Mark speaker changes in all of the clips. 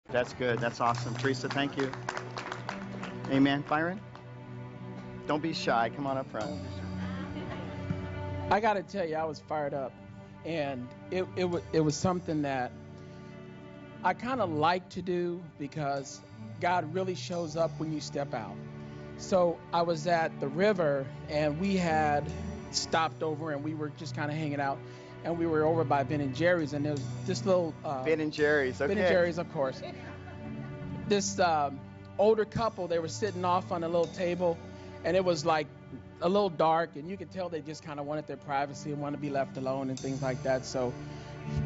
Speaker 1: That's good. That's awesome. Teresa, thank you. Amen. Byron, don't be shy. Come on up front.
Speaker 2: I got to tell you, I was fired up, and it was something that I kind of like to do because God really shows up when you step out. So I was at the river, and we had stopped over, and we were just kind of hanging out, and we were over by Ben and Jerry's, and there was this little
Speaker 1: Ben and Jerry's. Okay.
Speaker 2: Ben and Jerry's, of course. This older couple, they were sitting off on a little table, and it was like a little dark, and you could tell they just kind of wanted their privacy and wanted to be left alone and things like that. So,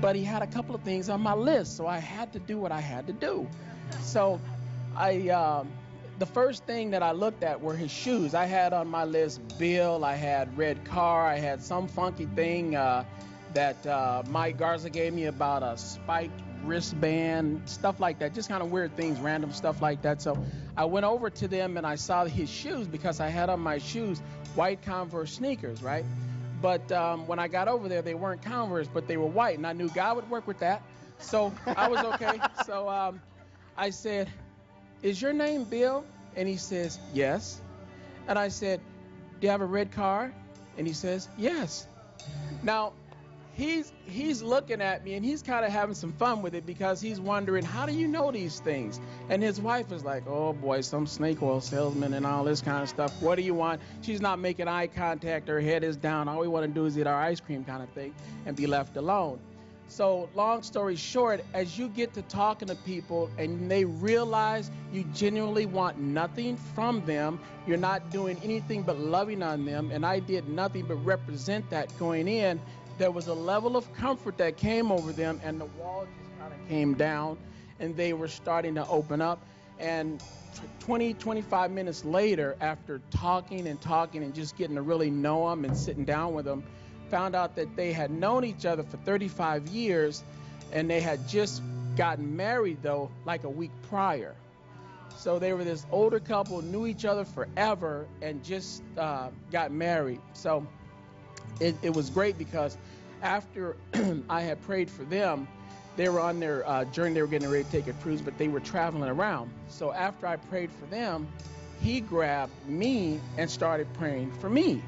Speaker 2: but he had a couple of things on my list, so I had to do what I had to do. So the first thing that I looked at were his shoes. I had on my list Bill, I had red car, I had some funky thing that Mike Garza gave me about a spiked wristband, stuff like that, just kind of weird things, random stuff like that. So I went over to them and I saw his shoes because I had on my shoes white Converse sneakers, right? But when I got over there, they weren't Converse, but they were white, and I knew God would work with that. So I was okay. So I said, "Is your name Bill?" And he says, "Yes." And I said, "Do you have a red car?" And he says, "Yes." Now, he's looking at me, and he's kind of having some fun with it because he's wondering, how do you know these things? And his wife is like, "Oh boy, some snake oil salesman and all this kind of stuff. What do you want?" She's not making eye contact. Her head is down. All we want to do is eat our ice cream kind of thing and be left alone. So long story short, as you get to talking to people and they realize you genuinely want nothing from them, you're not doing anything but loving on them, and I did nothing but represent that going in, there was a level of comfort that came over them, and the wall just kind of came down, and they were starting to open up. And 20, 25 minutes later, after talking and just getting to really know them and sitting down with them, found out that they had known each other for 35 years, and they had just gotten married, though, like a week prior. So they were this older couple, knew each other forever, and just got married. So it was great because after I had prayed for them, they were on their journey. They were getting ready to take a cruise, but they were traveling around. So after I prayed for them, he grabbed me and started praying for me.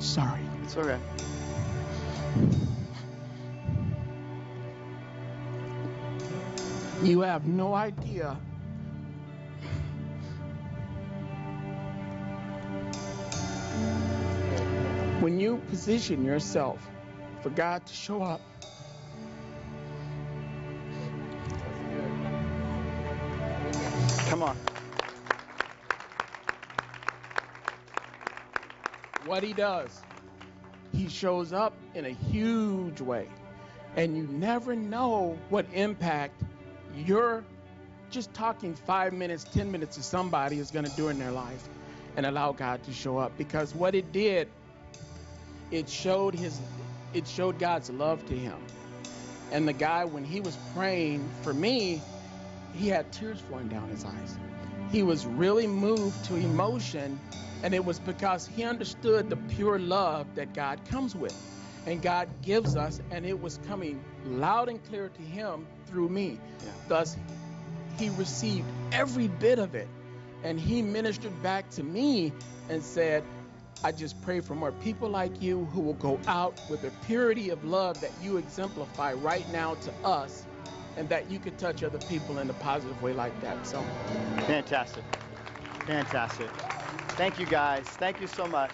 Speaker 2: Sorry.
Speaker 1: It's okay.
Speaker 2: You have no idea when you position yourself for God to show up.
Speaker 1: Come on.
Speaker 2: What he does, he shows up in a huge way, and you never know what impact you're just talking 5 minutes, 10 minutes to somebody is going to do in their life, and allow God to show up. Because what it did, it showed God's love to him. And the guy, when he was praying for me, he had tears flowing down his eyes. He was really moved to emotion, and it was because he understood the pure love that God comes with and God gives us, and it was coming loud and clear to him through me.
Speaker 1: Yeah.
Speaker 2: Thus, he received every bit of it, and he ministered back to me and said, "I just pray for more people like you who will go out with the purity of love that you exemplify right now to us, and that you could touch other people in a positive way like that." So,
Speaker 1: Fantastic. Fantastic. Thank you, guys. Thank you so much.